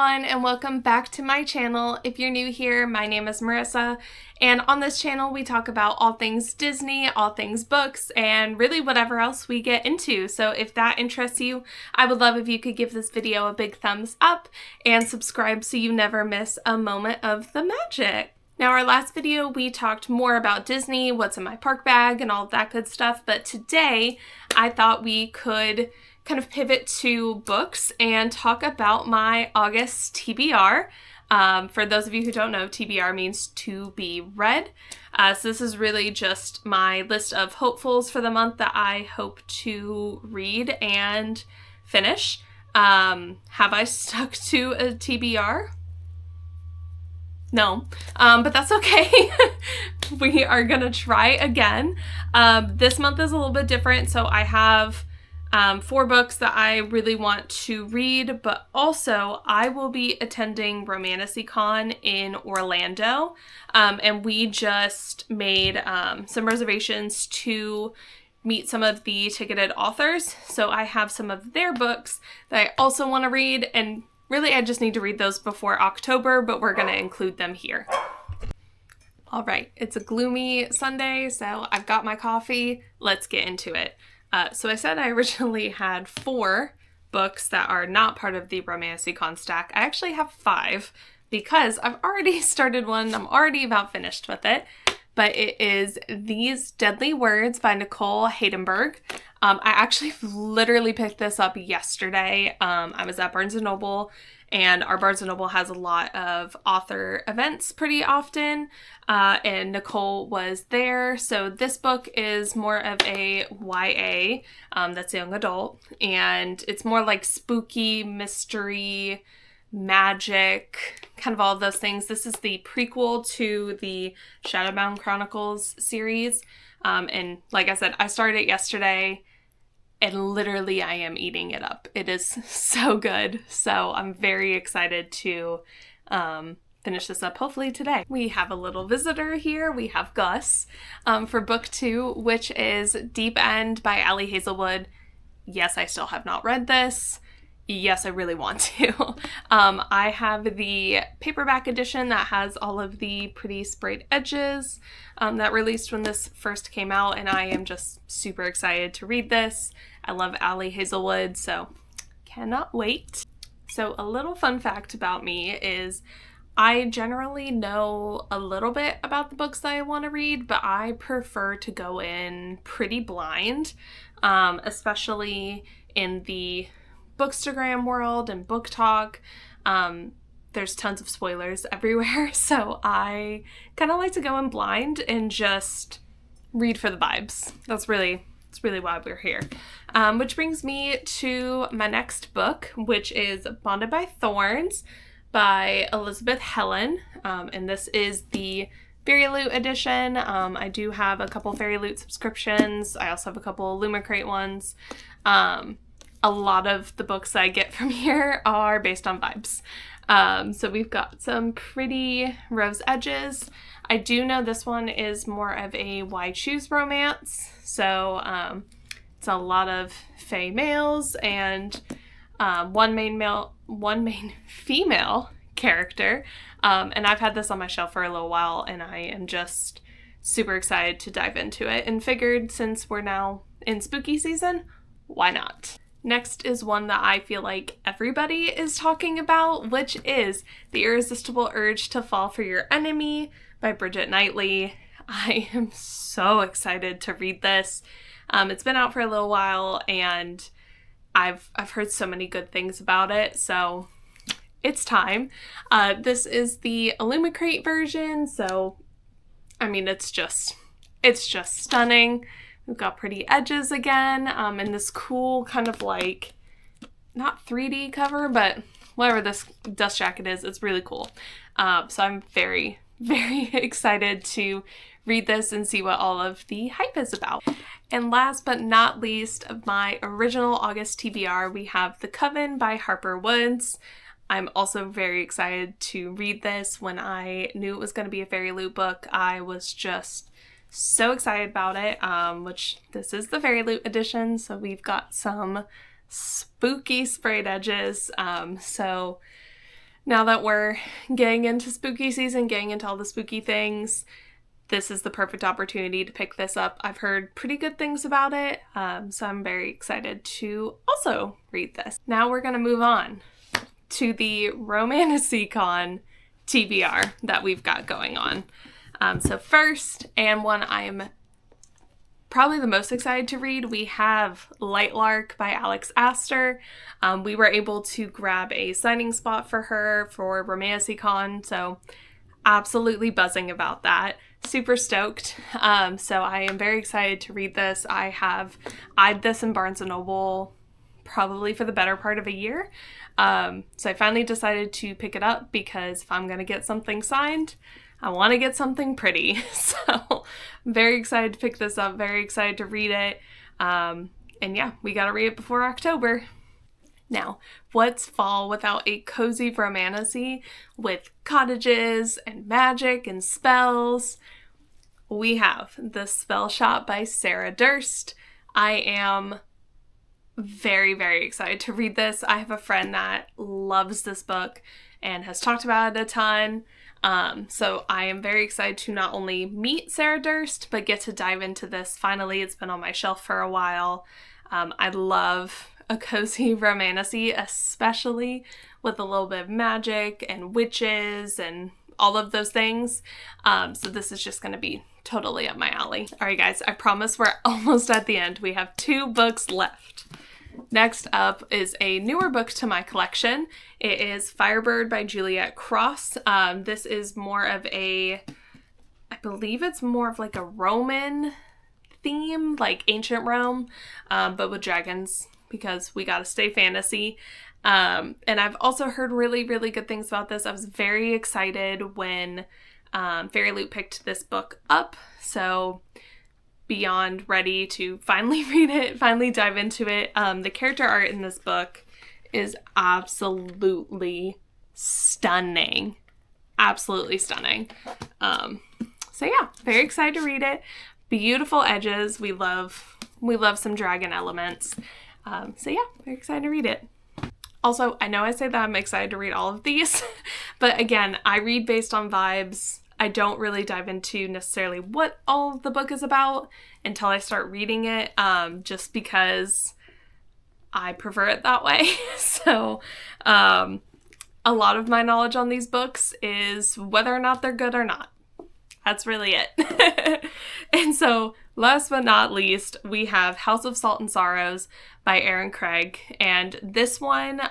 everyone, and welcome back to my channel. If you're new here, my name is Marissa, and on this channel we talk about all things Disney, all things books, and really whatever else we get into. So if that interests you, I would love if you could give this video a big thumbs up and subscribe so you never miss a moment of the magic. Now, our last video, we talked more about Disney, what's in my park bag, and all of that good stuff, but today I thought we could kind of pivot to books and talk about my August TBR. For those of you who don't know, TBR means to be read. So this is really just my list of hopefuls for the month that I hope to read and finish. Have I stuck to a TBR? No, but that's okay. We are gonna try again. This month is a little bit different, so I have 4 books that I really want to read, but also I will be attending Romanticycon in Orlando, and we just made some reservations to meet some of the ticketed authors, so I have some of their books that I also want to read, and really I just need to read those before October, but we're going to include them here. All right, it's a gloomy Sunday, so I've got my coffee. Let's get into it. So I said I originally had 4 books that are not part of the Romanticycon stack. I actually have 5 because I've already started one. I'm already about finished with it. But it is These Deadly Words by Nicole Haydenberg. I actually literally picked this up yesterday. I was at Barnes & Noble, and our Barnes & Noble has a lot of author events pretty often, and Nicole was there. So this book is more of a YA, that's young adult, and it's more like spooky, mystery, magic, kind of all of those things. This is the prequel to the Shadowbound Chronicles series, and like I said, I started it yesterday, and literally I am eating it up. It is so good. So I'm very excited to finish this up hopefully today. We have a little visitor here. We have Gus for book 2, which is Deep End by Ali Hazelwood. Yes, I still have not read this. Yes, I really want to. I have the paperback edition that has all of the pretty sprayed edges that released when this first came out, and I am just super excited to read this. I love Ali Hazelwood, so cannot wait. So a little fun fact about me is I generally know a little bit about the books that I want to read, but I prefer to go in pretty blind, especially in the Bookstagram world and book talk. There's tons of spoilers everywhere, so I kind of like to go in blind and just read for the vibes. That's really why we're here. Which brings me to my next book, which is Bonded by Thorns by Elizabeth Helen, and this is the Fairy Loot edition. I do have a couple Fairy Loot subscriptions. I also have a couple Lumicrate ones. A lot of the books I get from here are based on vibes. So we've got some pretty rose edges. I do know this one is more of a why choose romance. So it's a lot of fae males and one main female character. And I've had this on my shelf for a little while, and I am just super excited to dive into it, and figured since we're now in spooky season, why not? Next is one that I feel like everybody is talking about, which is The Irresistible Urge to Fall for Your Enemy by Bridget Knightley. I am so excited to read this. It's been out for a little while, and I've heard so many good things about it, so it's time. This is the Illumicrate version, so I mean, it's just stunning. We've got pretty edges again, and this cool kind of like, not 3D cover, but whatever this dust jacket is, it's really cool. So I'm very, very excited to read this and see what all of the hype is about. And last but not least of my original August TBR, we have The Coven by Harper Woods. I'm also very excited to read this. When I knew it was going to be a Fairy Loot book, I was just so excited about it, which this is the Fairy Loot edition, so we've got some spooky sprayed edges, so now that we're getting into spooky season, getting into all the spooky things, this is the perfect opportunity to pick this up. I've heard pretty good things about it, so I'm very excited to also read this. Now we're going to move on to the Romantasy-Con TBR that we've got going on. So first, and one I am probably the most excited to read, we have Lightlark by Alex Astor. We were able to grab a signing spot for her for Romantasy-Con, so absolutely buzzing about that. Super stoked. So I am very excited to read this. I have eyed this in Barnes & Noble probably for the better part of a year. So I finally decided to pick it up because if I'm going to get something signed, I want to get something pretty. So I'm very excited to pick this up, very excited to read it. And yeah, we got to read it before October. Now, what's fall without a cozy romantasy with cottages and magic and spells? We have The Spell Shop by Sarah Durst. I am very, very excited to read this. I have a friend that loves this book and has talked about it a ton. So I am very excited to not only meet Sarah Durst, but get to dive into this. Finally, it's been on my shelf for a while. I love a cozy romantasy, especially with a little bit of magic and witches and all of those things. So this is just going to be totally up my alley. All right, guys, I promise we're almost at the end. We have 2 books left. Next up is a newer book to my collection. It is Firebird by Juliet Cross. This is more of I believe it's more of like a Roman theme, like ancient Rome, but with dragons, because we gotta stay fantasy. And I've also heard really, really good things about this. I was very excited when Fairy Loot picked this book up, so beyond ready to finally read it, finally dive into it. The character art in this book is absolutely stunning. Absolutely stunning. So yeah, very excited to read it. Beautiful edges. We love some dragon elements. So yeah, very excited to read it. Also, I know I say that I'm excited to read all of these, but again, I read based on vibes. I don't really dive into necessarily what all the book is about until I start reading it, just because I prefer it that way. So a lot of my knowledge on these books is whether or not they're good or not. That's really it. And so last but not least, we have House of Salt and Sorrows by Erin Craig. And this one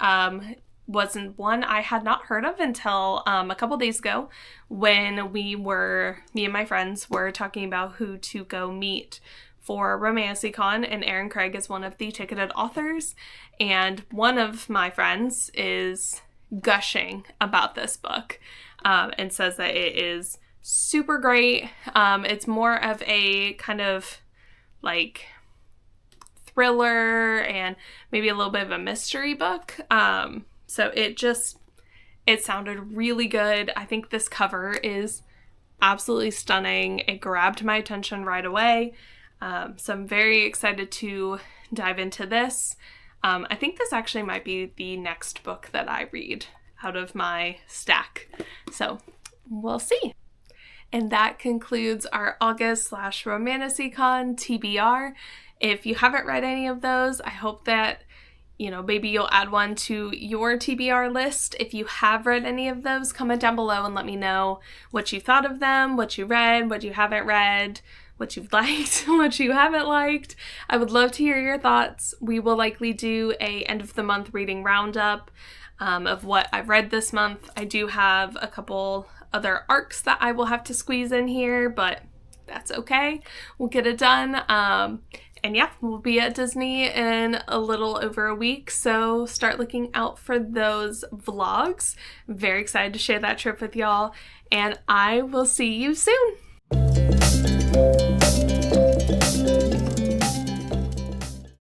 wasn't one I had not heard of until a couple days ago when me and my friends were talking about who to go meet for Romantasy-Con, and Erin Craig is one of the ticketed authors, and one of my friends is gushing about this book and says that it is super great. It's more of a kind of like thriller and maybe a little bit of a mystery book. So it sounded really good. I think this cover is absolutely stunning. It grabbed my attention right away. So I'm very excited to dive into this. I think this actually might be the next book that I read out of my stack. So we'll see. And that concludes our August/Romantasy-Con TBR. If you haven't read any of those, I hope that, maybe you'll add one to your TBR list. If you have read any of those, comment down below and let me know what you thought of them, what you read, what you haven't read, what you've liked, what you haven't liked. I would love to hear your thoughts. We will likely do a end of the month reading roundup of what I've read this month. I do have a couple other arcs that I will have to squeeze in here, but that's okay. We'll get it done. And yeah, we'll be at Disney in a little over a week, so start looking out for those vlogs. I'm very excited to share that trip with y'all, and I will see you soon.